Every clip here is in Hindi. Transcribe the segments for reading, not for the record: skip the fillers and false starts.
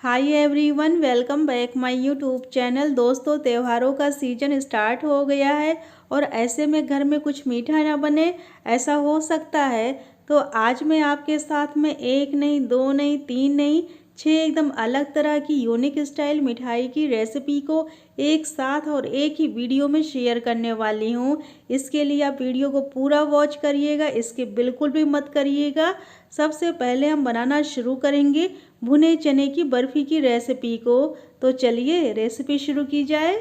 Hi everyone, welcome back my YouTube channel. दोस्तों, त्योहारों का सीजन स्टार्ट हो गया है और ऐसे में घर में कुछ मीठा ना बने, ऐसा हो सकता है। तो आज मैं आपके साथ में एक नहीं, दो नहीं, तीन नहीं, 6 एकदम अलग तरह की यूनिक स्टाइल मिठाई की रेसिपी को एक साथ और एक ही वीडियो में शेयर करने वाली हूँ। इसके लिए आप वीडियो को पूरा वॉच करिएगा, इसके बिल्कुल भी मत करिएगा। सबसे पहले हम बनाना शुरू करेंगे भुने चने की बर्फ़ी की रेसिपी को। तो चलिए रेसिपी शुरू की जाए।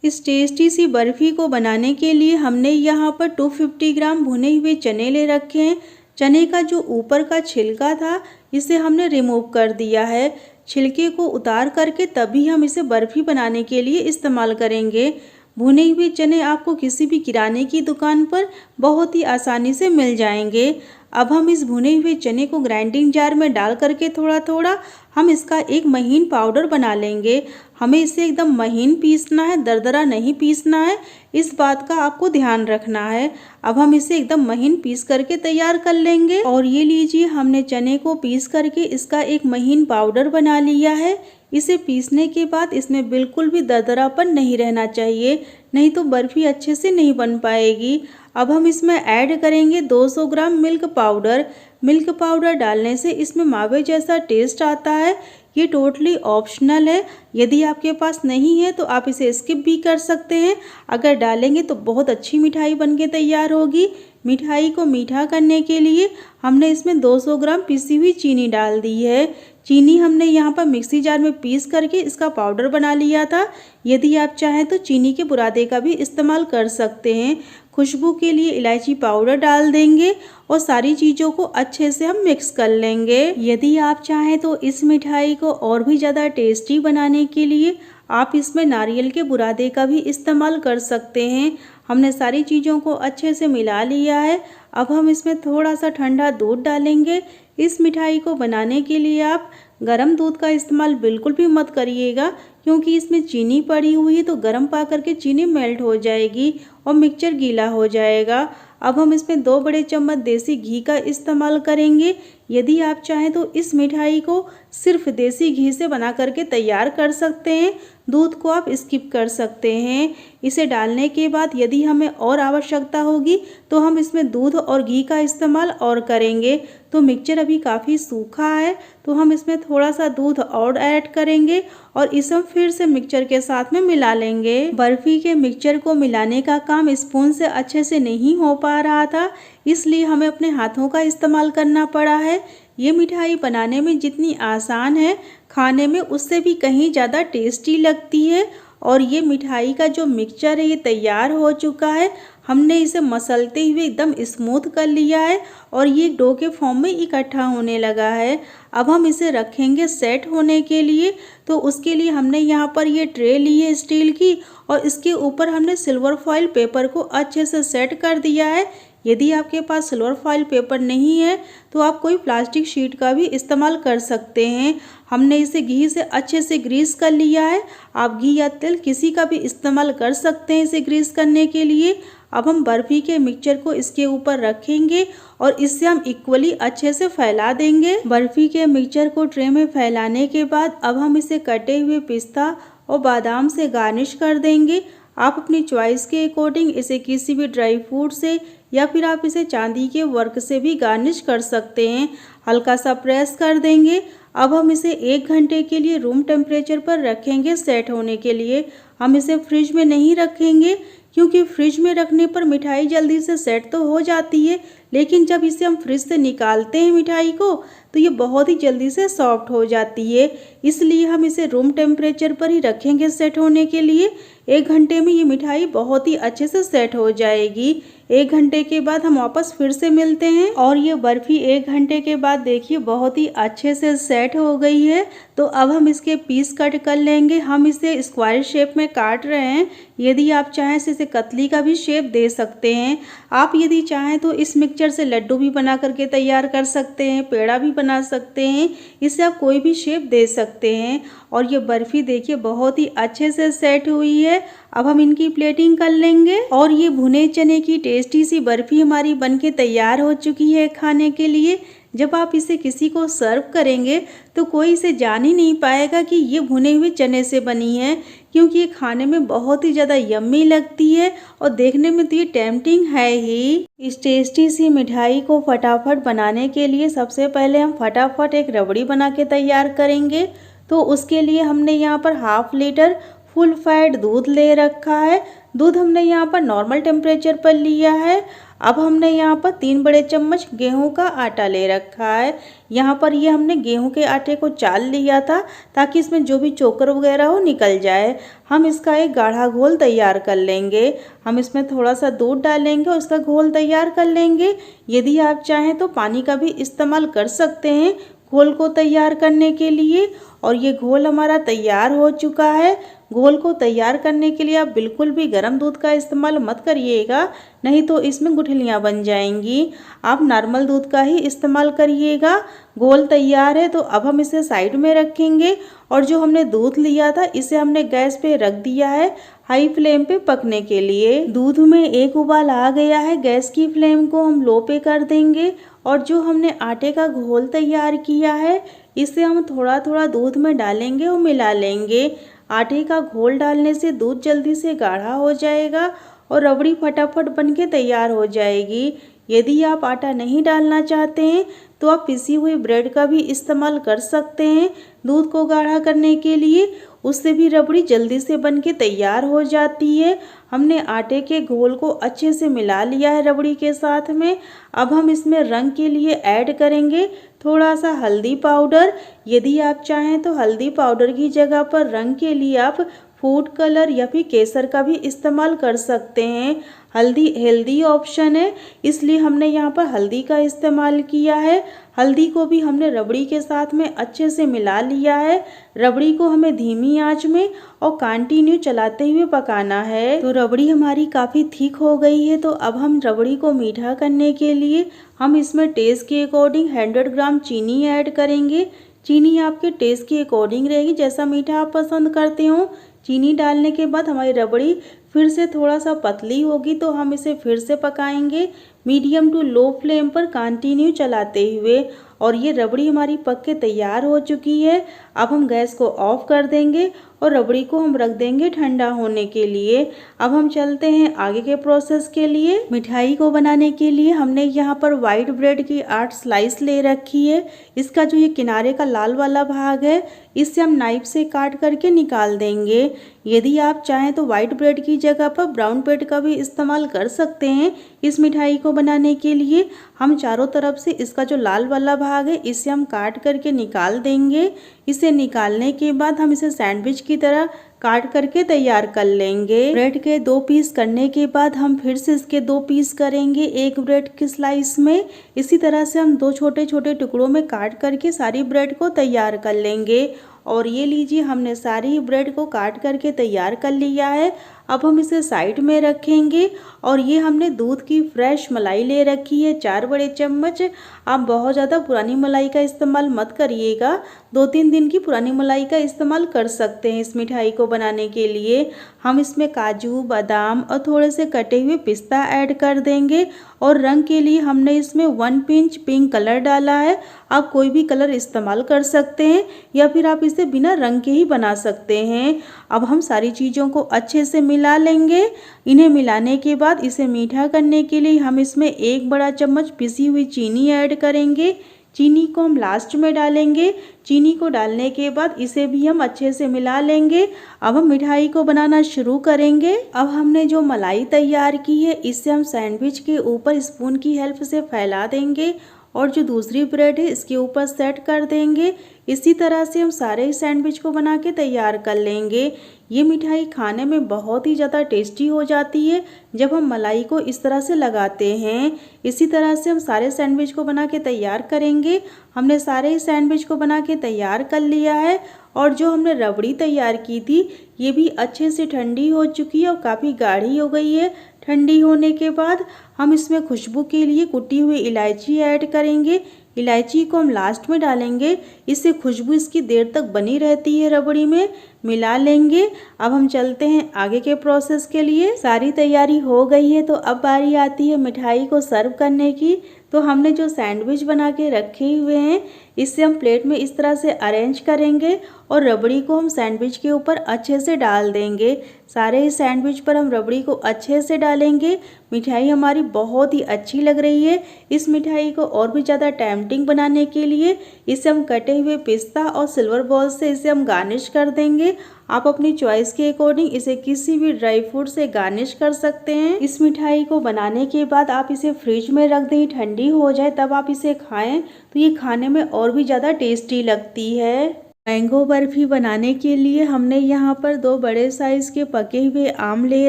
इस टेस्टी सी बर्फ़ी को बनाने के लिए हमने यहाँ पर 250 ग्राम भुने हुए चने ले रखे हैं। चने का जो ऊपर का छिलका था, इसे हमने रिमूव कर दिया है। छिलके को उतार करके तभी हम इसे बर्फ़ी बनाने के लिए इस्तेमाल करेंगे। भुने हुए चने आपको किसी भी किराने की दुकान पर बहुत ही आसानी से मिल जाएंगे। अब हम इस भुने हुए चने को ग्राइंडिंग जार में डाल करके थोड़ा थोड़ा हम इसका एक महीन पाउडर बना लेंगे। हमें इसे एकदम महीन पीसना है, दरदरा नहीं पीसना है, इस बात का आपको ध्यान रखना है। अब हम इसे एकदम महीन पीस करके तैयार कर लेंगे। और ये लीजिए, हमने चने को पीस करके इसका एक महीन पाउडर बना लिया है। इसे पीसने के बाद इसमें बिल्कुल भी दरदरापन नहीं रहना चाहिए, नहीं तो बर्फ़ी अच्छे से नहीं बन पाएगी। अब हम इसमें ऐड करेंगे 200 ग्राम मिल्क पाउडर। मिल्क पाउडर डालने से इसमें मावे जैसा टेस्ट आता है। ये टोटली ऑप्शनल है, यदि आपके पास नहीं है तो आप इसे स्किप भी कर सकते हैं। अगर डालेंगे तो बहुत अच्छी मिठाई बनके तैयार होगी। मिठाई को मीठा करने के लिए हमने इसमें 200 ग्राम पिसी हुई चीनी डाल दी है। चीनी हमने यहाँ पर मिक्सी जार में पीस करके इसका पाउडर बना लिया था। यदि आप चाहें तो चीनी के बुरादे का भी इस्तेमाल कर सकते हैं। खुशबू के लिए इलायची पाउडर डाल देंगे और सारी चीज़ों को अच्छे से हम मिक्स कर लेंगे। यदि आप चाहें तो इस मिठाई को और भी ज़्यादा टेस्टी बनाने के लिए आप इसमें नारियल के बुरादे का भी इस्तेमाल कर सकते हैं। हमने सारी चीज़ों को अच्छे से मिला लिया है। अब हम इसमें थोड़ा सा ठंडा दूध डालेंगे। इस मिठाई को बनाने के लिए आप गर्म दूध का इस्तेमाल बिल्कुल भी मत करिएगा, क्योंकि इसमें चीनी पड़ी हुई है तो गर्म पा करके चीनी मेल्ट हो जाएगी और मिक्सचर गीला हो जाएगा। अब हम इसमें 2 बड़े चम्मच देसी घी का इस्तेमाल करेंगे। यदि आप चाहें तो इस मिठाई को सिर्फ देसी घी से बना करके तैयार कर सकते हैं, दूध को आप स्किप कर सकते हैं। इसे डालने के बाद यदि हमें और आवश्यकता होगी तो हम इसमें दूध और घी का इस्तेमाल और करेंगे। तो मिक्सचर अभी काफ़ी सूखा है, तो हम इसमें थोड़ा सा दूध और ऐड करेंगे और इसे हम फिर से मिक्सचर के साथ में मिला लेंगे। बर्फ़ी के मिक्सचर को मिलाने का काम स्पून से अच्छे से नहीं हो पा रहा था, इसलिए हमें अपने हाथों का इस्तेमाल करना पड़ा है। ये मिठाई बनाने में जितनी आसान है, खाने में उससे भी कहीं ज़्यादा टेस्टी लगती है। और ये मिठाई का जो मिक्सचर है ये तैयार हो चुका है। हमने इसे मसलते हुए एकदम स्मूथ कर लिया है और ये डो के फॉर्म में इकट्ठा होने लगा है। अब हम इसे रखेंगे सेट होने के लिए। तो उसके लिए हमने यहाँ पर ये ट्रे ली है स्टील की, और इसके ऊपर हमने सिल्वर फॉइल पेपर को अच्छे से सेट कर दिया है। यदि आपके पास सिल्वर फॉइल पेपर नहीं है तो आप कोई प्लास्टिक शीट का भी इस्तेमाल कर सकते हैं। हमने इसे घी से अच्छे से ग्रीस कर लिया है। आप घी या तेल किसी का भी इस्तेमाल कर सकते हैं इसे ग्रीस करने के लिए। अब हम बर्फ़ी के मिक्सचर को इसके ऊपर रखेंगे और इससे हम इक्वली अच्छे से फैला देंगे। बर्फ़ी के मिक्सचर को ट्रे में फैलाने के बाद अब हम इसे कटे हुए पिस्ता और बादाम से गार्निश कर देंगे। आप अपनी चॉइस के अकॉर्डिंग इसे किसी भी ड्राई फ्रूट से या फिर आप इसे चांदी के वर्क से भी गार्निश कर सकते हैं। हल्का सा प्रेस कर देंगे। अब हम इसे 1 घंटे के लिए रूम टेम्परेचर पर रखेंगे सेट होने के लिए। हम इसे फ्रिज में नहीं रखेंगे, क्योंकि फ्रिज में रखने पर मिठाई जल्दी से सेट तो हो जाती है, लेकिन जब इसे हम फ्रिज से निकालते हैं मिठाई को तो ये बहुत ही जल्दी से सॉफ्ट हो जाती है। इसलिए हम इसे रूम टेम्परेचर पर ही रखेंगे सेट होने के लिए। 1 घंटे में ये मिठाई बहुत ही अच्छे से सेट हो जाएगी। 1 घंटे के बाद हम वापस फिर से मिलते हैं और ये बर्फ़ी 1 घंटे के बाद देखिए बहुत ही अच्छे से सेट हो गई है। तो अब हम इसके पीस कट कर लेंगे। हम इसे स्क्वायर शेप में काट रहे हैं। यदि आप चाहें तो इसे कतली का भी शेप दे सकते हैं। आप यदि चाहें तो इस मिक्सचर से लड्डू भी बना करके तैयार कर सकते हैं, पेड़ा भी बना सकते हैं। इसे आप कोई भी शेप दे सकते हैं। और ये बर्फ़ी देखिए बहुत ही अच्छे से सेट हुई है। अब हम इनकी प्लेटिंग कर लेंगे और ये भुने चने की टेस्टी सी बर्फ़ी हमारी बनके तैयार हो चुकी है खाने के लिए। जब आप इसे किसी को सर्व करेंगे तो कोई इसे जान ही नहीं पाएगा कि ये भुने हुए चने से बनी है, क्योंकि ये खाने में बहुत ही ज़्यादा यम्मी लगती है और देखने में तो ये टेम्पटिंग है ही। इस टेस्टी सी मिठाई को फटाफट बनाने के लिए सबसे पहले हम फटाफट एक रबड़ी बना के तैयार करेंगे। तो उसके लिए हमने यहाँ पर हाफ लीटर फुल फैट दूध ले रखा है। दूध हमने यहाँ पर नॉर्मल टेम्परेचर पर लिया है। अब हमने यहाँ पर 3 बड़े चम्मच गेहूं का आटा ले रखा है। यहाँ पर ये हमने गेहूं के आटे को चाल लिया था ताकि इसमें जो भी चोकर वगैरह हो निकल जाए। हम इसका एक गाढ़ा घोल तैयार कर लेंगे। हम इसमें थोड़ा सा दूध डालेंगे और उसका घोल तैयार कर लेंगे। यदि आप चाहें तो पानी का भी इस्तेमाल कर सकते हैं घोल को तैयार करने के लिए। और ये घोल हमारा तैयार हो चुका है। घोल को तैयार करने के लिए आप बिल्कुल भी गर्म दूध का इस्तेमाल मत करिएगा, नहीं तो इसमें गुठलियाँ बन जाएंगी। आप नॉर्मल दूध का ही इस्तेमाल करिएगा। घोल तैयार है तो अब हम इसे साइड में रखेंगे और जो हमने दूध लिया था इसे हमने गैस पे रख दिया है हाई फ्लेम पे पकने के लिए। दूध में एक उबाल आ गया है, गैस की फ्लेम को हम लो पे कर देंगे और जो हमने आटे का घोल तैयार किया है इसे हम थोड़ा थोड़ा दूध में डालेंगे और मिला लेंगे। आटे का घोल डालने से दूध जल्दी से गाढ़ा हो जाएगा और रबड़ी फटाफट बनके तैयार हो जाएगी। यदि आप आटा नहीं डालना चाहते हैं तो आप पिसी हुई ब्रेड का भी इस्तेमाल कर सकते हैं दूध को गाढ़ा करने के लिए। उससे भी रबड़ी जल्दी से बनके तैयार हो जाती है। हमने आटे के घोल को अच्छे से मिला लिया है रबड़ी के साथ में। अब हम इसमें रंग के लिए ऐड करेंगे थोड़ा सा हल्दी पाउडर। यदि आप चाहें तो हल्दी पाउडर की जगह पर रंग के लिए आप फूड कलर या फिर केसर का भी इस्तेमाल कर सकते हैं। हल्दी हेल्दी ऑप्शन है, इसलिए हमने यहाँ पर हल्दी का इस्तेमाल किया है। हल्दी को भी हमने रबड़ी के साथ में अच्छे से मिला लिया है। रबड़ी को हमें धीमी आंच में और कंटिन्यू चलाते हुए पकाना है। तो रबड़ी हमारी काफ़ी थिक हो गई है। तो अब हम रबड़ी को मीठा करने के लिए हम इसमें टेस्ट के अकॉर्डिंग 100 ग्राम चीनी ऐड करेंगे। चीनी आपके टेस्ट के अकॉर्डिंग रहेगी, जैसा मीठा आप पसंद करते हो। चीनी डालने के बाद हमारी रबड़ी फिर से थोड़ा सा पतली होगी तो हम इसे फिर से पकाएंगे मीडियम टू लो फ्लेम पर कंटिन्यू चलाते हुए। और ये रबड़ी हमारी पक के तैयार हो चुकी है। अब हम गैस को ऑफ कर देंगे और रबड़ी को हम रख देंगे ठंडा होने के लिए। अब हम चलते हैं आगे के प्रोसेस के लिए। मिठाई को बनाने के लिए हमने यहाँ पर वाइट ब्रेड की 8 स्लाइस ले रखी है। इसका जो ये किनारे का लाल वाला भाग है इससे हम नाइफ से काट करके निकाल देंगे। यदि आप चाहें तो वाइट ब्रेड की जगह पर ब्राउन ब्रेड का भी इस्तेमाल कर सकते हैं। इस मिठाई को बनाने के लिए हम चारों तरफ से इसका जो लाल वाला भाग है इसे हम काट करके निकाल देंगे। इसे निकालने के बाद हम इसे सैंडविच की तरह काट करके तैयार कर लेंगे। ब्रेड के 2 पीस करने के बाद हम फिर से इसके 2 पीस करेंगे एक ब्रेड की स्लाइस में। इसी तरह से हम 2 छोटे छोटे टुकड़ों में काट करके सारी ब्रेड को तैयार कर लेंगे। और ये लीजिए हमने सारी ब्रेड को काट करके तैयार कर लिया है। अब हम इसे साइड में रखेंगे। और ये हमने दूध की फ्रेश मलाई ले रखी है 4 बड़े चम्मच। आप बहुत ज़्यादा पुरानी मलाई का इस्तेमाल मत करिएगा, 2-3 दिन की पुरानी मलाई का इस्तेमाल कर सकते हैं इस मिठाई को बनाने के लिए। हम इसमें काजू बादाम और थोड़े से कटे हुए पिस्ता ऐड कर देंगे। और रंग के लिए हमने इसमें 1 पिंच पिंक कलर डाला है। आप कोई भी कलर इस्तेमाल कर सकते हैं या फिर आप इसे बिना रंग के ही बना सकते हैं। अब हम सारी चीज़ों को अच्छे से मिला लेंगे। इन्हें मिलाने के बाद इसे मीठा करने के लिए हम इसमें 1 बड़ा चम्मच पिसी हुई चीनी ऐड करेंगे। चीनी को हम लास्ट में डालेंगे। चीनी को डालने के बाद इसे भी हम अच्छे से मिला लेंगे। अब हम मिठाई को बनाना शुरू करेंगे। अब हमने जो मलाई तैयार की है इससे हम सैंडविच के ऊपर स्पून की हेल्प से फैला देंगे और जो दूसरी ब्रेड है इसके ऊपर सेट कर देंगे। इसी तरह से हम सारे सैंडविच को बना के तैयार कर लेंगे। ये मिठाई खाने में बहुत ही ज़्यादा टेस्टी हो जाती है जब हम मलाई को इस तरह से लगाते हैं। इसी तरह से हम सारे सैंडविच को बना के तैयार करेंगे। हमने सारे सैंडविच को बना के तैयार कर लिया है। और जो हमने रबड़ी तैयार की थी ये भी अच्छे से ठंडी हो चुकी है और काफ़ी गाढ़ी हो गई है। ठंडी होने के बाद हम इसमें खुशबू के लिए कुटी हुई इलायची ऐड करेंगे। इलायची को हम लास्ट में डालेंगे, इससे खुशबू इसकी देर तक बनी रहती है रबड़ी में। मिला लेंगे। अब हम चलते हैं आगे के प्रोसेस के लिए। सारी तैयारी हो गई है तो अब बारी आती है मिठाई को सर्व करने की। तो तो हमने जो सैंडविच बना के रखे हुए हैं इससे हम प्लेट में इस तरह से अरेंज करेंगे और रबड़ी को हम सैंडविच के ऊपर अच्छे से डाल देंगे। सारे ही सैंडविच पर हम रबड़ी को अच्छे से डालेंगे। मिठाई हमारी बहुत ही अच्छी लग रही है। इस मिठाई को और भी ज़्यादा टेम्पटिंग बनाने के लिए इसे हम कटे हुए पिस्ता और सिल्वर बॉल से इसे हम गार्निश कर देंगे। आप अपनी चॉइस के अकॉर्डिंग इसे किसी भी ड्राई फ्रूट से गार्निश कर सकते हैं। इस मिठाई को बनाने के बाद आप इसे फ्रिज में रख दें, ठंडी हो जाए तब आप इसे खाएं तो ये खाने में और भी ज़्यादा टेस्टी लगती है। मैंगो बर्फी बनाने के लिए हमने यहाँ पर 2 बड़े साइज़ के पके हुए आम ले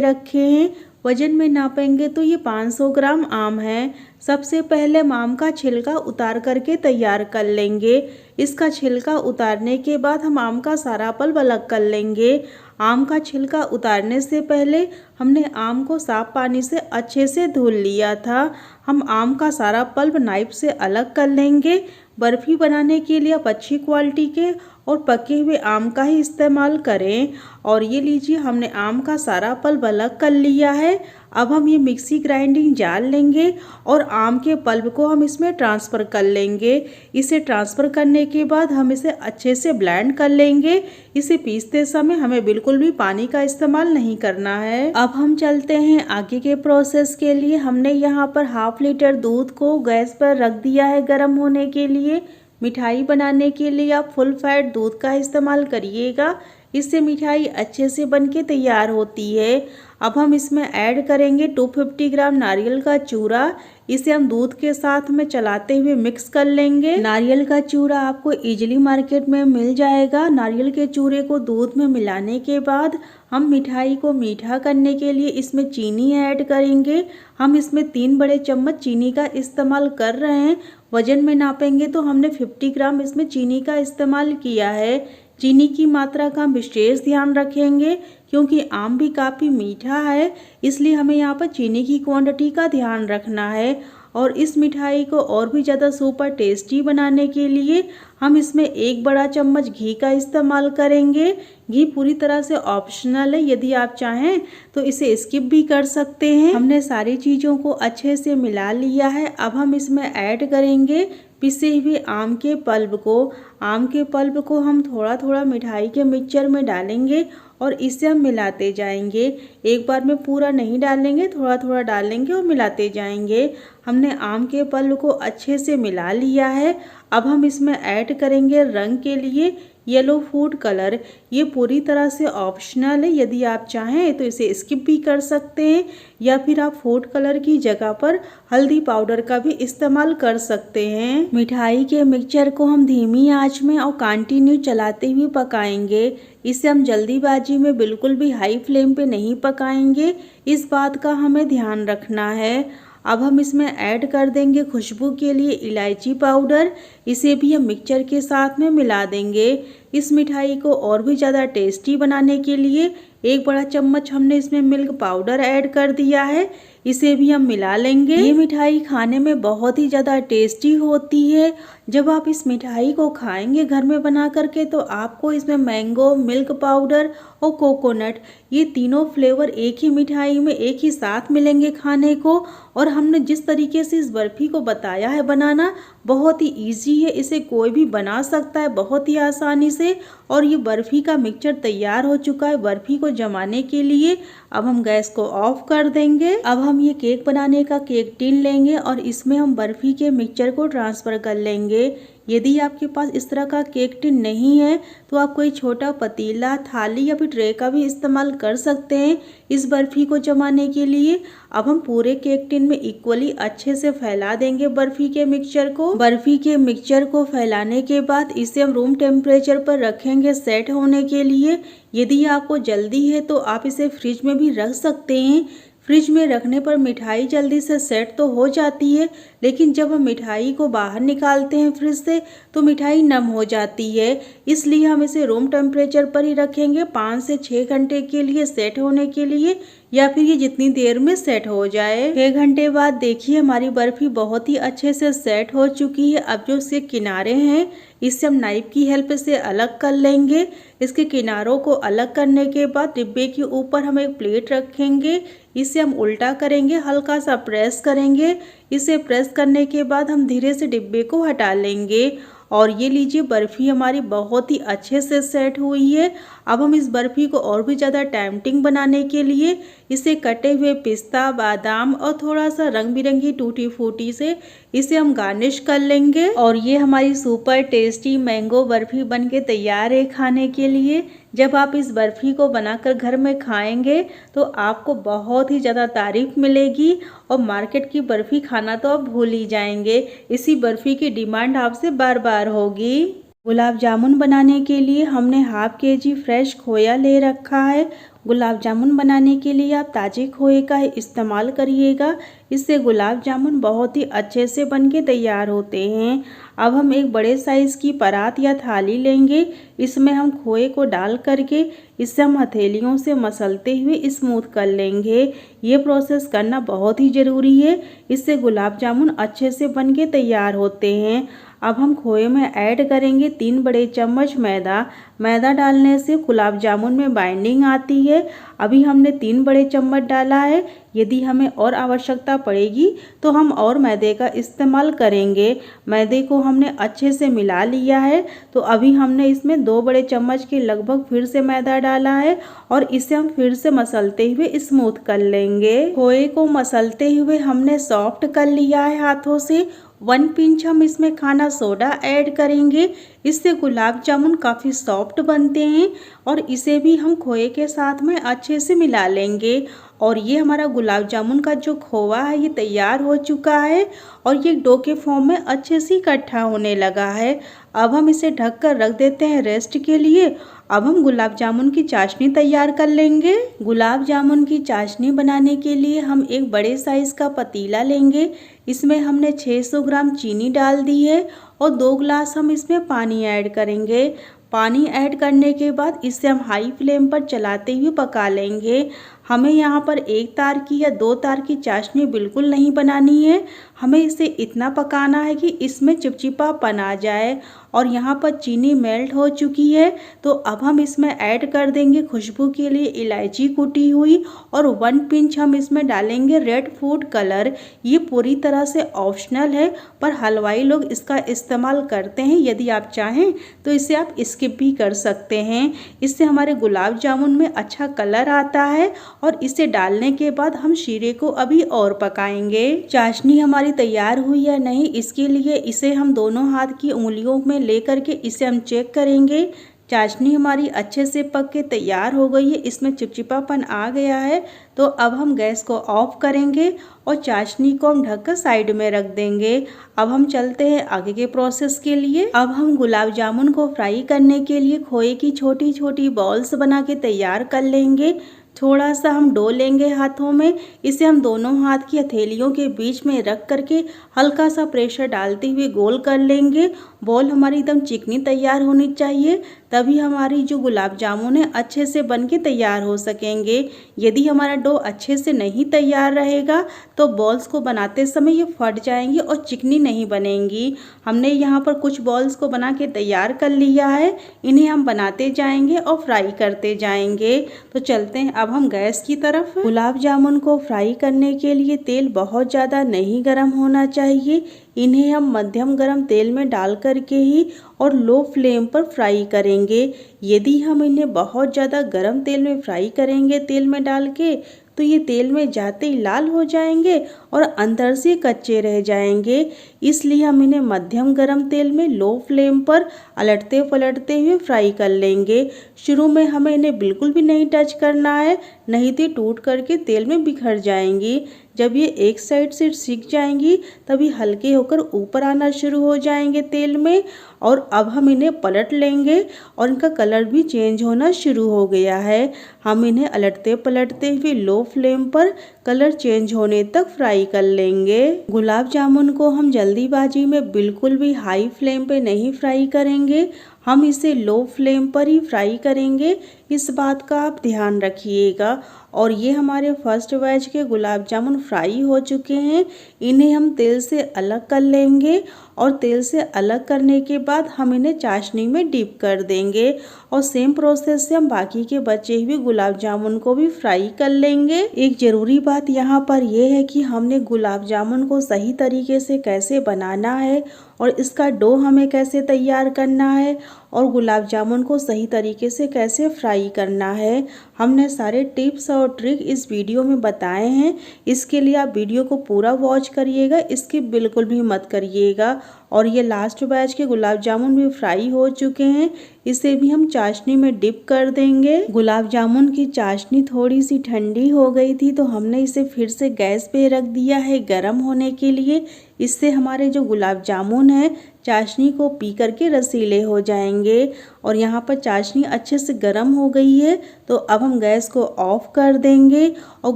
रखे हैं। वजन में नापेंगे तो ये 500 ग्राम आम है। सबसे पहले हम आम का छिलका उतार करके तैयार कर लेंगे। इसका छिलका उतारने के बाद हम आम का सारा पल्प अलग कर लेंगे। आम का छिलका उतारने से पहले हमने आम को साफ पानी से अच्छे से धुल लिया था। हम आम का सारा पल्प नाइफ से अलग कर लेंगे। बर्फ़ी बनाने के लिए आप अच्छी क्वालिटी के और पके हुए आम का ही इस्तेमाल करें। और ये लीजिए हमने आम का सारा पल्प अलग कर लिया है। अब हम ये मिक्सी ग्राइंडिंग जार लेंगे और आम के पल्प को हम इसमें ट्रांसफ़र कर लेंगे। इसे ट्रांसफ़र करने के बाद हम इसे अच्छे से ब्लेंड कर लेंगे। इसे पीसते समय हमें बिल्कुल भी पानी का इस्तेमाल नहीं करना है। अब हम चलते हैं आगे के प्रोसेस के लिए। हमने यहाँ पर ½ लीटर दूध को गैस पर रख दिया है गर्म होने के लिए। मिठाई बनाने के लिए आप फुल फैट दूध का इस्तेमाल करिएगा, इससे मिठाई अच्छे से बनके तैयार होती है। अब हम इसमें ऐड करेंगे 250 ग्राम नारियल का चूरा। इसे हम दूध के साथ में चलाते हुए मिक्स कर लेंगे। नारियल का चूरा आपको इजीली मार्केट में मिल जाएगा। नारियल के चूरे को दूध में मिलाने के बाद हम मिठाई को मीठा करने के लिए इसमें चीनी ऐड करेंगे। हम इसमें 3 बड़े चम्मच चीनी का इस्तेमाल कर रहे हैं। वजन में नापेंगे तो हमने 50 ग्राम इसमें चीनी का इस्तेमाल किया है। चीनी की मात्रा का हम विशेष ध्यान रखेंगे क्योंकि आम भी काफ़ी मीठा है, इसलिए हमें यहाँ पर चीनी की क्वांटिटी का ध्यान रखना है। और इस मिठाई को और भी ज़्यादा सुपर टेस्टी बनाने के लिए हम इसमें 1 बड़ा चम्मच घी का इस्तेमाल करेंगे। घी पूरी तरह से ऑप्शनल है, यदि आप चाहें तो इसे स्किप भी कर सकते हैं। हमने सारी चीज़ों को अच्छे से मिला लिया है। अब हम इसमें ऐड करेंगे पिसे हुए आम के पल्प को। आम के पल्प को हम थोड़ा थोड़ा मिठाई के मिक्सचर में डालेंगे और इसे हम मिलाते जाएंगे। एक बार में पूरा नहीं डालेंगे, थोड़ा थोड़ा डालेंगे और मिलाते जाएंगे। हमने आम के पल्प को अच्छे से मिला लिया है। अब हम इसमें ऐड करेंगे रंग के लिए येलो फूड कलर। ये पूरी तरह से ऑप्शनल है, यदि आप चाहें तो इसे स्किप भी कर सकते हैं या फिर आप फूड कलर की जगह पर हल्दी पाउडर का भी इस्तेमाल कर सकते हैं। मिठाई के मिक्सचर को हम धीमी आंच में और कंटिन्यू चलाते हुए पकाएंगे। इसे हम जल्दीबाजी में बिल्कुल भी हाई फ्लेम पे नहीं पकाएंगे, इस बात का हमें ध्यान रखना है। अब हम इसमें ऐड कर देंगे खुशबू के लिए इलायची पाउडर। इसे भी हम मिक्सचर के साथ में मिला देंगे। इस मिठाई को और भी ज़्यादा टेस्टी बनाने के लिए 1 बड़ा चम्मच हमने इसमें मिल्क पाउडर ऐड कर दिया है। इसे भी हम मिला लेंगे। ये मिठाई खाने में बहुत ही ज़्यादा टेस्टी होती है। जब आप इस मिठाई को खाएंगे घर में बना करके तो आपको इसमें मैंगो, मिल्क पाउडर और कोकोनट, ये तीनों फ्लेवर एक ही मिठाई में एक ही साथ मिलेंगे खाने को। और हमने जिस तरीके से इस बर्फ़ी को बताया है बनाना, बहुत ही ईजी है, इसे कोई भी बना सकता है बहुत ही आसानी से। और ये बर्फ़ी का मिक्सचर तैयार हो चुका है बर्फ़ी को जमाने के लिए। अब हम गैस को ऑफ कर देंगे। अब हम ये केक बनाने का केक टिन लेंगे और इसमें हम बर्फ़ी के मिक्सचर को ट्रांसफ़र कर लेंगे। यदि आपके पास इस तरह का केक टिन नहीं है तो आप कोई छोटा पतीला, थाली या फिर ट्रे का भी इस्तेमाल कर सकते हैं इस बर्फ़ी को जमाने के लिए। अब हम पूरे केक टिन में इक्वली अच्छे से फैला देंगे बर्फ़ी के मिक्सचर को। बर्फ़ी के मिक्सचर को फैलाने के बाद इसे हम रूम टेम्परेचर पर रखेंगे सेट होने के लिए। यदि आपको जल्दी है तो आप इसे फ्रिज में भी रख सकते हैं। फ्रिज में रखने पर मिठाई जल्दी से सेट तो हो जाती है, लेकिन जब हम मिठाई को बाहर निकालते हैं फ्रिज से तो मिठाई नम हो जाती है। इसलिए हम इसे रूम टेम्परेचर पर ही रखेंगे 5 से 6 घंटे के लिए सेट होने के लिए, या फिर ये जितनी देर में सेट हो जाए। 6 घंटे बाद देखिए हमारी बर्फ़ी बहुत ही अच्छे से सेट हो चुकी है। अब जो इसके किनारे हैं इससे हम नाइफ की हेल्प से अलग कर लेंगे। इसके किनारों को अलग करने के बाद डिब्बे के ऊपर हम एक प्लेट रखेंगे। इसे हम उल्टा करेंगे, हल्का सा प्रेस करेंगे। इसे प्रेस करने के बाद हम धीरे से डिब्बे को हटा लेंगे। और ये लीजिए बर्फ़ी हमारी बहुत ही अच्छे से सेट हुई है। अब हम इस बर्फ़ी को और भी ज़्यादा टेम्पटिंग बनाने के लिए इसे कटे हुए पिस्ता, बादाम और थोड़ा सा रंग बिरंगी टूटी फूटी से इसे हम गार्निश कर लेंगे। और ये हमारी सुपर टेस्टी मैंगो बर्फ़ी बनके तैयार है खाने के लिए। जब आप इस बर्फ़ी को बनाकर घर में खाएंगे तो आपको बहुत ही ज़्यादा तारीफ़ मिलेगी और मार्केट की बर्फ़ी खाना तो आप भूल ही जाएंगे। इसी बर्फ़ी की डिमांड आपसे बार बार होगी। गुलाब जामुन बनाने के लिए हमने हाफ केजी फ्रेश खोया ले रखा है। गुलाब जामुन बनाने के लिए आप ताज़े खोए का इस्तेमाल करिएगा, इससे गुलाब जामुन बहुत ही अच्छे से बनके तैयार होते हैं। अब हम एक बड़े साइज़ की परात या थाली लेंगे। इसमें हम खोए को डाल करके इसे हम हथेलियों से मसलते हुए स्मूथ कर लेंगे। ये प्रोसेस करना बहुत ही ज़रूरी है, इससे गुलाब जामुन अच्छे से बनके तैयार होते हैं। अब हम खोए में ऐड करेंगे 3 बड़े चम्मच मैदा। मैदा डालने से गुलाब जामुन में बाइंडिंग आती है। अभी हमने 3 बड़े चम्मच डाला है। यदि हमें और आवश्यकता पड़ेगी तो हम और मैदे का इस्तेमाल करेंगे। मैदे को हमने अच्छे से मिला लिया है, तो अभी हमने इसमें 2 बड़े चम्मच के लगभग फिर से मैदा डाला है और इसे हम फिर से मसलते हुए स्मूथ कर लेंगे। खोए को मसलते हुए हमने सॉफ्ट कर लिया है हाथों से। 1 पिंच हम इसमें खाना सोडा ऐड करेंगे, इससे गुलाब जामुन काफ़ी सॉफ्ट बनते हैं। और इसे भी हम खोए के साथ में अच्छे से मिला लेंगे। और ये हमारा गुलाब जामुन का जो खोआ है ये तैयार हो चुका है और ये डो के फॉर्म में अच्छे से इकट्ठा होने लगा है। अब हम इसे ढक कर रख देते हैं रेस्ट के लिए। अब हम गुलाब जामुन की चाशनी तैयार कर लेंगे। गुलाब जामुन की चाशनी बनाने के लिए हम एक बड़े साइज़ का पतीला लेंगे। इसमें हमने 600 ग्राम चीनी डाल दी है और 2 गिलास हम इसमें पानी ऐड करेंगे। पानी ऐड करने के बाद इसे हम हाई फ्लेम पर चलाते हुए पका लेंगे। हमें यहाँ पर 1 तार की या 2 तार की चाशनी बिल्कुल नहीं बनानी है। हमें इसे इतना पकाना है कि इसमें चिपचिपापन आ जाए। और यहाँ पर चीनी मेल्ट हो चुकी है, तो अब हम इसमें ऐड कर देंगे खुशबू के लिए इलायची कुटी हुई और 1 पिंच हम इसमें डालेंगे रेड फूड कलर। ये पूरी तरह से ऑप्शनल है, पर हलवाई लोग इसका इस्तेमाल करते हैं। यदि आप चाहें तो इसे आप स्किप भी कर सकते हैं। इससे हमारे गुलाब जामुन में अच्छा कलर आता है। और इसे डालने के बाद हम शीरे को अभी और पकाएंगे। चाशनी हमारी तैयार हुई है नहीं, इसके लिए इसे हम दोनों हाथ की उंगलियों में लेकर के इसे हम चेक करेंगे। चाशनी हमारी अच्छे से पक के तैयार हो गई है, इसमें चिपचिपापन आ गया है। तो अब हम गैस को ऑफ करेंगे और चाशनी को हम ढककर साइड में रख देंगे। अब हम चलते हैं आगे के प्रोसेस के लिए। अब हम गुलाब जामुन को फ्राई करने के लिए खोए की छोटी छोटी बॉल्स बना के तैयार कर लेंगे। थोड़ा सा हम डो लेंगे हाथों में, इसे हम दोनों हाथ की हथेलियों के बीच में रख करके हल्का सा प्रेशर डालते हुए गोल कर लेंगे। बॉल हमारी एकदम चिकनी तैयार होनी चाहिए, तभी हमारी जो गुलाब जामुन है अच्छे से बनके तैयार हो सकेंगे। यदि हमारा डो अच्छे से नहीं तैयार रहेगा तो बॉल्स को बनाते समय ये फट जाएंगी और चिकनी नहीं बनेंगी। हमने यहाँ पर कुछ बॉल्स को बना के तैयार कर लिया है, इन्हें हम बनाते जाएंगे और फ्राई करते जाएंगे। तो चलते हैं अब हम गैस की तरफ। गुलाब जामुन को फ्राई करने के लिए तेल बहुत ज़्यादा नहीं गर्म होना चाहिए। इन्हें हम मध्यम गरम तेल में डाल करके ही और लो फ्लेम पर फ्राई करेंगे। यदि हम इन्हें बहुत ज़्यादा गरम तेल में फ्राई करेंगे तेल में डाल के, तो ये तेल में जाते ही लाल हो जाएंगे और अंदर से कच्चे रह जाएंगे। इसलिए हम इन्हें मध्यम गरम तेल में लो फ्लेम पर अलटते पलटते हुए फ्राई कर लेंगे। शुरू में हमें इन्हें बिल्कुल भी नहीं टच करना है, नहीं तो टूट करके तेल में बिखर जाएंगी। जब ये एक साइड से सिक जाएंगी तभी हल्के होकर ऊपर आना शुरू हो जाएंगे तेल में। और अब हम इन्हें पलट लेंगे और इनका कलर भी चेंज होना शुरू हो गया है। हम इन्हें अलटते पलटते हुए लो फ्लेम पर कलर चेंज होने तक फ्राई कर लेंगे। गुलाब जामुन को हम जल्दीबाजी में बिल्कुल भी हाई फ्लेम पे नहीं फ्राई करेंगे, हम इसे लो फ्लेम पर ही फ्राई करेंगे। इस बात का आप ध्यान रखिएगा। और ये हमारे फर्स्ट बैच के गुलाब जामुन फ्राई हो चुके हैं, इन्हें हम तेल से अलग कर लेंगे। और तेल से अलग करने के बाद हम इन्हें चाशनी में डिप कर देंगे। और सेम प्रोसेस से हम बाकी के बचे हुए गुलाब जामुन को भी फ्राई कर लेंगे। एक ज़रूरी बात यहाँ पर यह है कि हमने गुलाब जामुन को सही तरीके से कैसे बनाना है और इसका डो हमें कैसे तैयार करना है और गुलाब जामुन को सही तरीके से कैसे फ्राई करना है, हमने सारे टिप्स और ट्रिक इस वीडियो में बताए हैं। इसके लिए आप वीडियो को पूरा वॉच करिएगा, इसकी बिल्कुल भी मत करिएगा। और ये लास्ट बैच के गुलाब जामुन भी फ्राई हो चुके हैं, इसे भी हम चाशनी में डिप कर देंगे। गुलाब जामुन की चाशनी थोड़ी सी ठंडी हो गई थी तो हमने इसे फिर से गैस पे रख दिया है गर्म होने के लिए। इससे हमारे जो गुलाब जामुन है चाशनी को पी करके रसीले हो जाएंगे। और यहाँ पर चाशनी अच्छे से गर्म हो गई है तो अब हम गैस को ऑफ कर देंगे और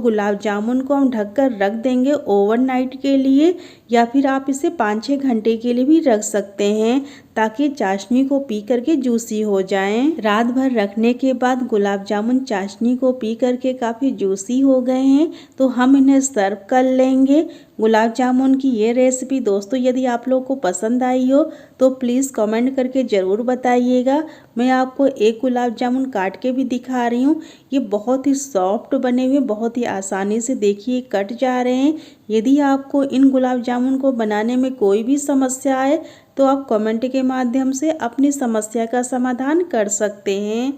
गुलाब जामुन को हम ढककर रख देंगे ओवरनाइट के लिए, या फिर आप इसे 5-6 घंटे के लिए भी रख सकते हैं ताकि चाशनी को पी करके जूसी हो जाएं। रात भर रखने के बाद गुलाब जामुन चाशनी को पी करके काफ़ी जूसी हो गए हैं तो हम इन्हें सर्व कर लेंगे। गुलाब जामुन की ये रेसिपी दोस्तों यदि आप लोग को पसंद आई हो तो प्लीज़ कमेंट करके ज़रूर बताइएगा। मैं आपको एक गुलाब जामुन काट के भी दिखा रही हूँ। ये बहुत ही सॉफ्ट बने हुए, बहुत ही आसानी से देखिए कट जा रहे हैं। यदि आपको इन गुलाब जामुन को बनाने में कोई भी समस्या है तो आप कमेंट के माध्यम से अपनी समस्या का समाधान कर सकते हैं।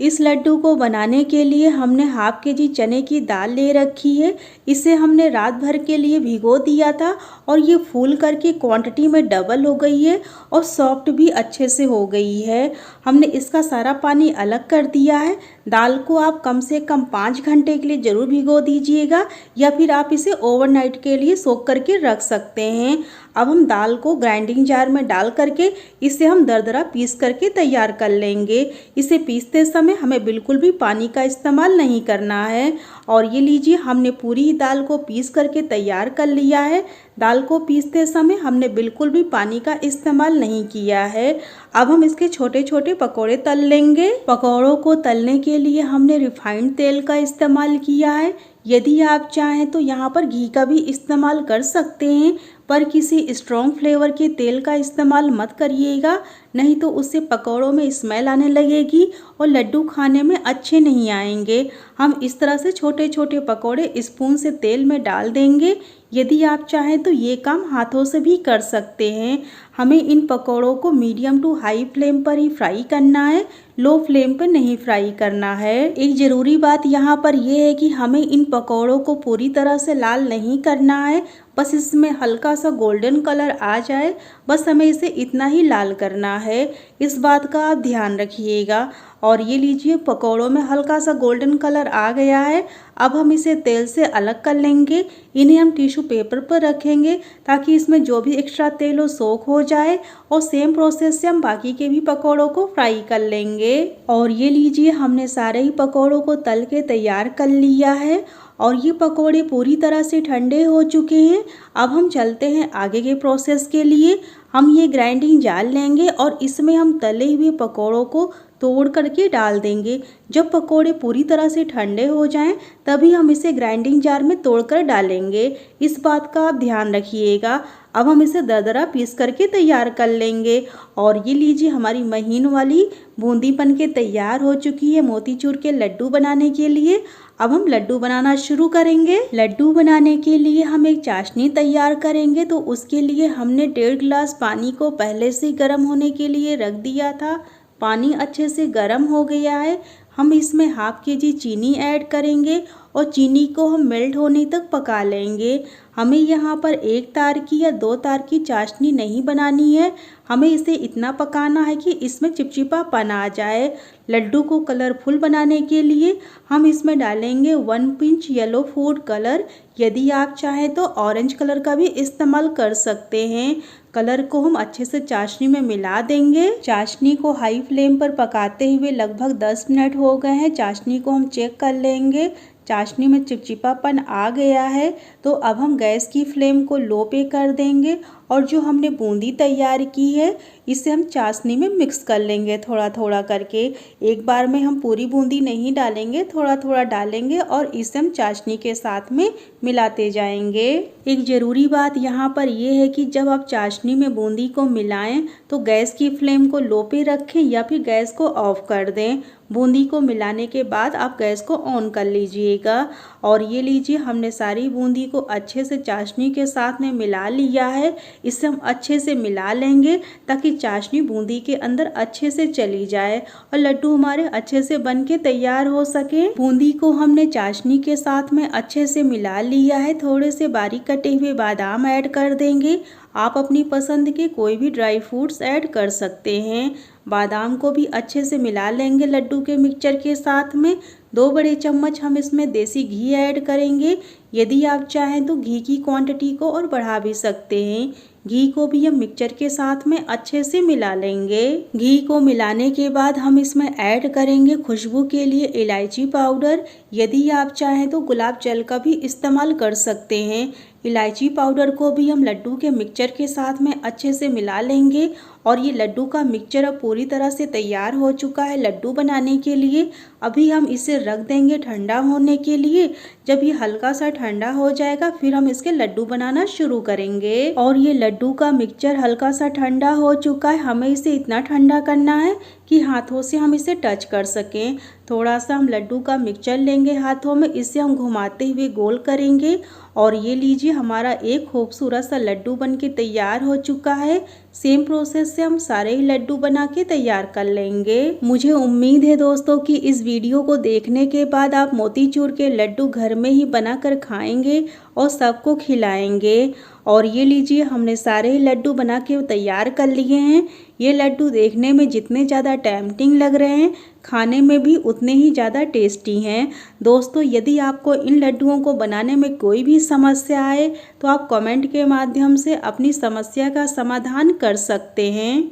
इस लड्डू को बनाने के लिए हमने हाफ केजी चने की दाल ले रखी है। इसे हमने रात भर के लिए भिगो दिया था और ये फूल करके क्वांटिटी में डबल हो गई है और सॉफ्ट भी अच्छे से हो गई है। हमने इसका सारा पानी अलग कर दिया है। दाल को आप कम से कम 5 घंटे के लिए ज़रूर भिगो दीजिएगा या फिर आप इसे ओवरनाइट के लिए सोख करके रख सकते हैं। अब हम दाल को ग्राइंडिंग जार में डाल करके इसे हम दरदरा पीस करके तैयार कर लेंगे। इसे पीसते समय हमें बिल्कुल भी पानी का इस्तेमाल नहीं करना है। और ये लीजिए हमने पूरी दाल को पीस करके तैयार कर लिया है। दाल को पीसते समय हमने बिल्कुल भी पानी का इस्तेमाल नहीं किया है। अब हम इसके छोटे छोटे पकोड़े तल लेंगे। पकोड़ों को तलने के लिए हमने रिफाइंड तेल का इस्तेमाल किया है। यदि आप चाहें तो यहाँ पर घी का भी इस्तेमाल कर सकते हैं, पर किसी स्ट्रॉन्ग फ्लेवर के तेल का इस्तेमाल मत करिएगा, नहीं तो उससे पकौड़ों में स्मेल आने लगेगी और लड्डू खाने में अच्छे नहीं आएंगे। हम इस तरह से छोटे छोटे पकौड़े स्पून से तेल में डाल देंगे। यदि आप चाहें तो ये काम हाथों से भी कर सकते हैं। हमें इन पकौड़ों को मीडियम टू हाई फ्लेम पर ही फ्राई करना है, लो फ्लेम पर नहीं फ्राई करना है। एक ज़रूरी बात यहाँ पर यह है कि हमें इन पकौड़ों को पूरी तरह से लाल नहीं करना है, बस इसमें हल्का सा गोल्डन कलर आ जाए, बस हमें इसे इतना ही लाल करना है। इस बात का आप ध्यान रखिएगा। और ये लीजिए पकौड़ों में हल्का सा गोल्डन कलर आ गया है। अब हम इसे तेल से अलग कर लेंगे। इन्हें हम टिश्यू पेपर पर रखेंगे ताकि इसमें जो भी एक्स्ट्रा तेल हो सोख हो जाए। और सेम प्रोसेस से हम बाकी के भी पकौड़ों को फ्राई कर लेंगे। और ये लीजिए हमने सारे ही पकौड़ों को तल के तैयार कर लिया है और ये पकोड़े पूरी तरह से ठंडे हो चुके हैं। अब हम चलते हैं आगे के प्रोसेस के लिए। हम ये ग्राइंडिंग जार लेंगे और इसमें हम तले हुए पकोड़ों को तोड़ करके डाल देंगे। जब पकोड़े पूरी तरह से ठंडे हो जाएं तभी हम इसे ग्राइंडिंग जार में तोड़कर डालेंगे। इस बात का आप ध्यान रखिएगा। अब हम इसे दरदरा पीस करके तैयार कर लेंगे। और ये लीजिए हमारी महीन वाली बूंदी बन के तैयार हो चुकी है मोतीचूर के लड्डू बनाने के लिए। अब हम लड्डू बनाना शुरू करेंगे। लड्डू बनाने के लिए हम एक चाशनी तैयार करेंगे, तो उसके लिए हमने 1.5 गिलास पानी को पहले से गर्म होने के लिए रख दिया था। पानी अच्छे से गर्म हो गया है। हम इसमें हाफ केजी चीनी ऐड करेंगे और चीनी को हम मेल्ट होने तक पका लेंगे। हमें यहाँ पर 1 तार की या 2 तार की चाशनी नहीं बनानी है, हमें इसे इतना पकाना है कि इसमें चिपचिपापन आ जाए। लड्डू को कलरफुल बनाने के लिए हम इसमें डालेंगे 1 पिंच येलो फूड कलर। यदि आप चाहें तो ऑरेंज कलर का भी इस्तेमाल कर सकते हैं। कलर को हम अच्छे से चाशनी में मिला देंगे। चाशनी को हाई फ्लेम पर पकाते हुए लगभग 10 मिनट हो गए हैं। चाशनी को हम चेक कर लेंगे। चाशनी में चिपचिपापन आ गया है तो अब हम गैस की फ्लेम को लो पे कर देंगे और जो हमने बूंदी तैयार की है इसे हम चाशनी में मिक्स कर लेंगे थोड़ा थोड़ा करके। एक बार में हम पूरी बूंदी नहीं डालेंगे, थोड़ा थोड़ा डालेंगे और इसे हम चाशनी के साथ में मिलाते जाएंगे। एक ज़रूरी बात यहाँ पर यह है कि जब आप चाशनी में बूंदी को मिलाएं तो गैस की फ्लेम को लो पे रखें या फिर गैस को ऑफ कर दें। बूंदी को मिलाने के बाद आप गैस को ऑन कर लीजिएगा। और ये लीजिए, हमने सारी बूंदी को अच्छे से चाशनी के साथ में मिला लिया है। इसे हम अच्छे से मिला लेंगे ताकि चाशनी बूंदी के अंदर अच्छे से चली जाए और लड्डू हमारे अच्छे से बन के तैयार हो सके। बूंदी को हमने चाशनी के साथ में अच्छे से मिला लिया है। थोड़े से बारीक कटे हुए बादाम ऐड कर देंगे। आप अपनी पसंद के कोई भी ड्राई फ्रूट्स ऐड कर सकते हैं। बादाम को भी अच्छे से मिला लेंगे लड्डू के मिक्सचर के साथ में। 2 बड़े चम्मच हम इसमें देसी घी ऐड करेंगे। यदि आप चाहें तो घी की क्वांटिटी को और बढ़ा भी सकते हैं। घी को भी हम मिक्सचर के साथ में अच्छे से मिला लेंगे। घी को मिलाने के बाद हम इसमें ऐड करेंगे खुशबू के लिए इलायची पाउडर। यदि आप चाहें तो गुलाब जल का भी इस्तेमाल कर सकते हैं। इलायची पाउडर को भी हम लड्डू के मिक्सचर के साथ में अच्छे से मिला लेंगे। और ये लड्डू का मिक्सचर अब पूरी तरह से तैयार हो चुका है लड्डू बनाने के लिए। अभी हम इसे रख देंगे ठंडा होने के लिए। जब ये हल्का सा ठंडा हो जाएगा फिर हम इसके लड्डू बनाना शुरू करेंगे। और ये लड्डू का मिक्सचर हल्का सा ठंडा हो चुका है। हमें इसे इतना ठंडा करना है कि हाथों से हम इसे टच कर सकें। थोड़ा सा हम लड्डू का मिक्सचर लेंगे हाथों में, इसे हम घुमाते हुए गोल करेंगे। और ये लीजिए, हमारा एक खूबसूरत सा लड्डू बन के तैयार हो चुका है। सेम प्रोसेस से हम सारे ही लड्डू बना के तैयार कर लेंगे। मुझे उम्मीद है दोस्तों कि इस वीडियो को देखने के बाद आप मोतीचूर के लड्डू घर में ही बनाकर खाएंगे और सबको खिलाएंगे। और ये लीजिए, हमने सारे ही लड्डू बना के तैयार कर लिए हैं। ये लड्डू देखने में जितने ज़्यादा टेम्पटिंग लग रहे हैं, खाने में भी उतने ही ज़्यादा टेस्टी हैं। दोस्तों, यदि आपको इन लड्डुओं को बनाने में कोई भी समस्या आए तो आप कमेंट के माध्यम से अपनी समस्या का समाधान कर सकते हैं।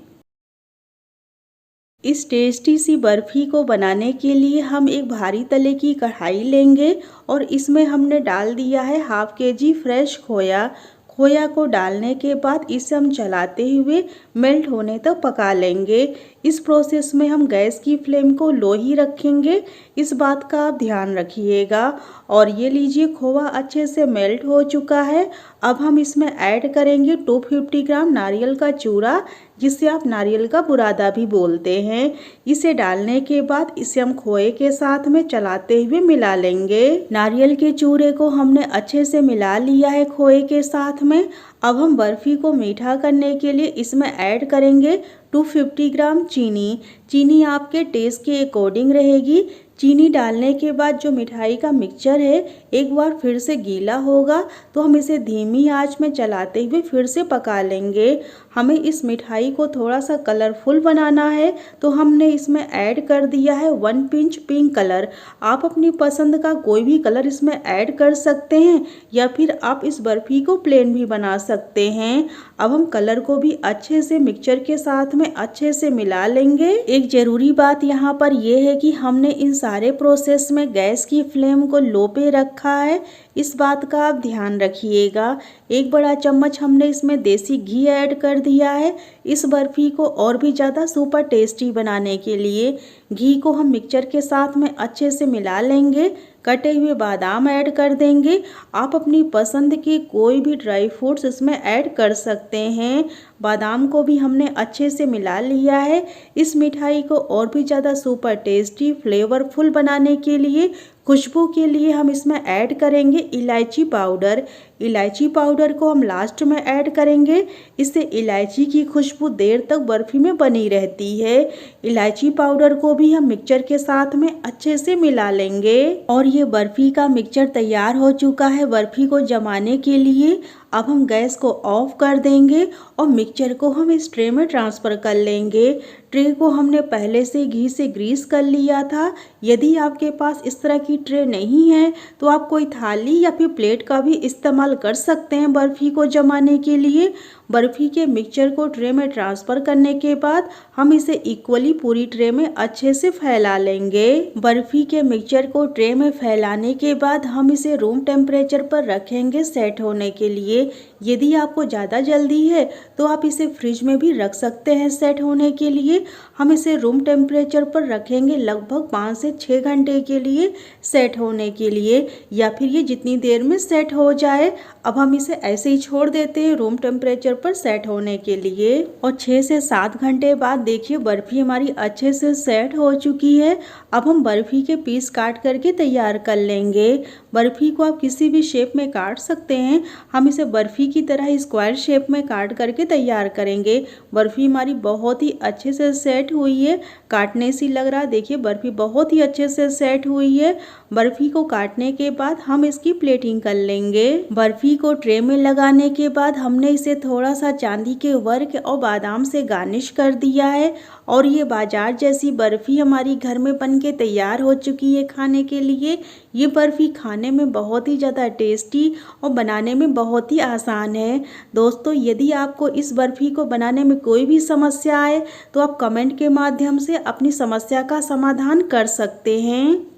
इस टेस्टी सी बर्फ़ी को बनाने के लिए हम एक भारी तले की कढ़ाई लेंगे और इसमें हमने डाल दिया है हाफ केजी फ्रेश खोया। खोया को डालने के बाद इसे हम चलाते हुए मेल्ट होने तक पका लेंगे। इस प्रोसेस में हम गैस की फ्लेम को लो ही रखेंगे, इस बात का आप ध्यान रखिएगा। और ये लीजिए, खोवा अच्छे से मेल्ट हो चुका है। अब हम इसमें ऐड करेंगे 250 ग्राम नारियल का चूरा, जिसे आप नारियल का बुरादा भी बोलते हैं। इसे डालने के बाद इसे हम खोए के साथ में चलाते हुए मिला लेंगे। नारियल के चूरे को हमने अच्छे से मिला लिया है खोए के साथ में। अब हम बर्फ़ी को मीठा करने के लिए इसमें ऐड करेंगे 250 ग्राम चीनी। चीनी आपके टेस्ट के अकॉर्डिंग रहेगी। चीनी डालने के बाद जो मिठाई का मिक्सचर है एक बार फिर से गीला होगा तो हम इसे धीमी आंच में चलाते हुए फिर से पका लेंगे। हमें इस मिठाई को थोड़ा सा कलरफुल बनाना है तो हमने इसमें ऐड कर दिया है 1 पिंच पिंक कलर। आप अपनी पसंद का कोई भी कलर इसमें ऐड कर सकते हैं या फिर आप इस बर्फ़ी को प्लेन भी बना सकते हैं। अब हम कलर को भी अच्छे से मिक्सचर के साथ में अच्छे से मिला लेंगे। एक ज़रूरी बात यहाँ पर यह है कि हमने इन सारे प्रोसेस में गैस की फ्लेम को लो पे रखा है, इस बात का आप ध्यान रखिएगा। 1 बड़ा चम्मच हमने इसमें देसी घी ऐड कर दिया है इस बर्फ़ी को और भी ज़्यादा सुपर टेस्टी बनाने के लिए। घी को हम मिक्सचर के साथ में अच्छे से मिला लेंगे। कटे हुए बादाम ऐड कर देंगे। आप अपनी पसंद के कोई भी ड्राई फ्रूट्स इसमें ऐड कर सकते हैं। बादाम को भी हमने अच्छे से मिला लिया है। इस मिठाई को और भी ज़्यादा सुपर टेस्टी फ्लेवरफुल बनाने के लिए, खुशबू के लिए हम इसमें ऐड करेंगे इलायची पाउडर। इलायची पाउडर को हम लास्ट में ऐड करेंगे, इससे इलायची की खुशबू देर तक बर्फ़ी में बनी रहती है। इलायची पाउडर को भी हम मिक्सचर के साथ में अच्छे से मिला लेंगे। और ये बर्फ़ी का मिक्सचर तैयार हो चुका है बर्फ़ी को जमाने के लिए। अब हम गैस को ऑफ कर देंगे और मिक्सचर को हम इस ट्रे में ट्रांसफ़र कर लेंगे। ट्रे को हमने पहले से घी से ग्रीस कर लिया था। यदि आपके पास इस तरह की ट्रे नहीं है तो आप कोई थाली या फिर प्लेट का भी इस्तेमाल कर सकते हैं बर्फ़ी को जमाने के लिए। बर्फ़ी के मिक्सचर को ट्रे में ट्रांसफ़र करने के बाद हम इसे इक्वली पूरी ट्रे में अच्छे से फैला लेंगे। बर्फ़ी के मिक्सचर को ट्रे में फैलाने के बाद हम इसे रूम टेम्परेचर पर रखेंगे सेट होने के लिए। यदि आपको ज़्यादा जल्दी है तो आप इसे फ्रिज में भी रख सकते हैं सेट होने के लिए। हम इसे रूम टेम्परेचर पर रखेंगे लगभग 5 से 6 घंटे के लिए सेट होने के लिए, या फिर ये जितनी देर में सेट हो जाए। अब हम इसे ऐसे ही छोड़ देते हैं रूम टेम्परेचर पर सेट होने के लिए। और 6 से 7 घंटे बाद देखिए बर्फ़ी हमारी अच्छे से सेट हो चुकी है। अब हम बर्फ़ी के पीस काट करके तैयार कर लेंगे। बर्फ़ी को आप किसी भी शेप में काट सकते हैं। हम इसे बर्फ़ी की तरह स्क्वायर शेप में काट करके तैयार करेंगे। बर्फ़ी हमारी बहुत ही अच्छे से सेट हुई है, काटने से लग रहा है। देखिए बर्फ़ी बहुत ही अच्छे से सेट हुई है। बर्फ़ी को काटने के बाद हम इसकी प्लेटिंग कर लेंगे। बर्फ़ी को ट्रे में लगाने के बाद हमने इसे थोड़ा सा चांदी के वर्क और बादाम से गार्निश कर दिया है और ये बाजार जैसी बर्फ़ी हमारी घर में बनके तैयार हो चुकी है खाने के लिए। ये बर्फ़ी खाने में बहुत ही ज़्यादा टेस्टी और बनाने में बहुत ही आसान है। दोस्तों यदि आपको इस बर्फ़ी को बनाने में कोई भी समस्या आए तो आप कमेंट के माध्यम से अपनी समस्या का समाधान कर सकते हैं।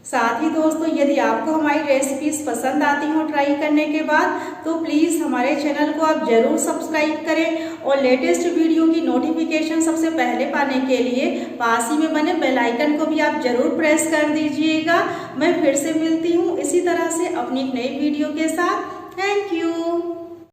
साथ ही दोस्तों यदि आपको हमारी रेसिपीज पसंद आती हो ट्राई करने के बाद तो प्लीज़ हमारे चैनल को आप ज़रूर सब्सक्राइब करें और लेटेस्ट वीडियो की नोटिफिकेशन सबसे पहले पाने के लिए पास ही में बने बेल आइकन को भी आप ज़रूर प्रेस कर दीजिएगा। मैं फिर से मिलती हूँ इसी तरह से अपनी एक नई वीडियो के साथ। Thank you.